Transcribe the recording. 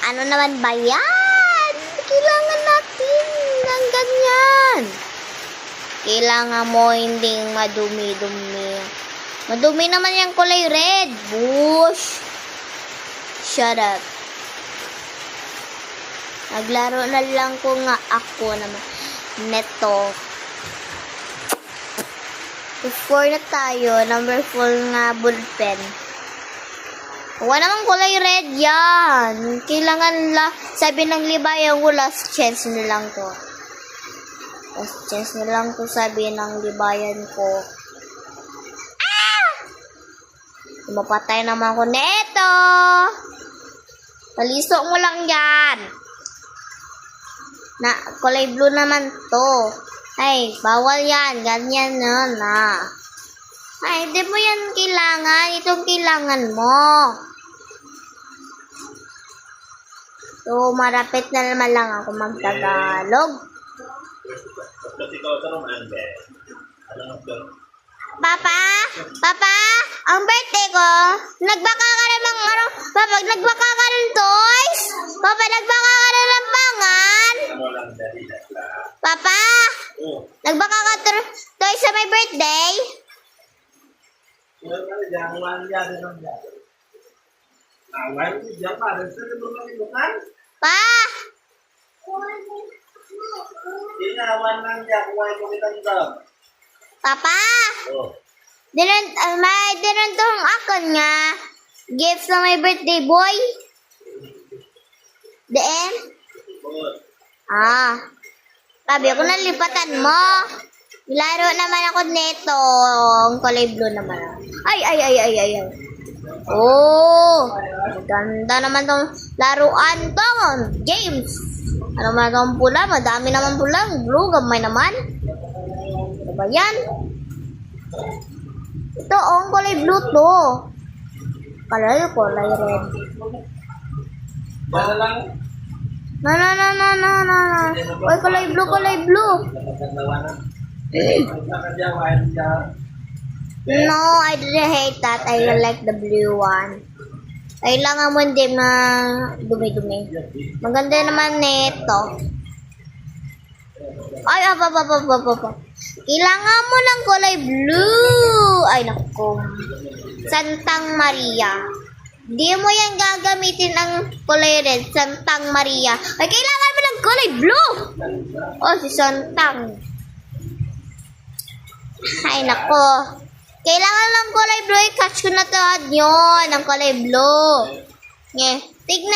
Ano naman ba yan? Kailangan natin ng ganyan. Kailangan mo hindi madumi-dumi. Madumi naman yung kulay red. Bush. Shut up. Naglaro na lang ko nga ako naman. Neto. Score na tayo. Number 4 nga ballpen. Wala namang kulay red yan. Kailangan sabi ng libayan ko last chance na lang to. Last chance na lang to sabi ng libayan ko. Ah! Mapatay naman ko neto. Palisok mo lang yan. Na, kulay blue naman to. Ay, bawal yan. Ganyan na. Ay, di mo yan kailangan. Itong kailangan mo. So, marapit na naman lang ako magtagalog. Papa? Papa? Ang birthday ko? Nagbaka ka na ng ano? Papa, nagbaka ka ng toys? Papa, nagbaka ka na ng pangan? Papa? Nagbaka ka toys sa my birthday? Pa? Papa? May dinantong akon nga gift sa my birthday boy? Deen? Sabi ko na lipatan mo. Laro naman ako nito. Ang kulay blue naman. Ay. Oh, ganda naman tong laruan to. Games. Ano naman itong pula? Madami naman pula. Blue, gamay naman. Ano ba yan? Ito, ang kulay blue to. Kulay red. No. Uy, kulay blue. No, I didn't hate that. I like the blue one. Kailangan mo hindi na dumi-dumi. Maganda naman nito. Ay, apa. Kailangan mo ng kulay blue. Ay, naku. Santang Maria. Di mo yan gagamitin ang kulay red. Santang Maria. Ay, kailangan mo ng kulay blue. Oh, si Santang. Ay, nako. Kailangan ng kulay blue. I-catch ko na to. Yun, ang kulay blue. Tignan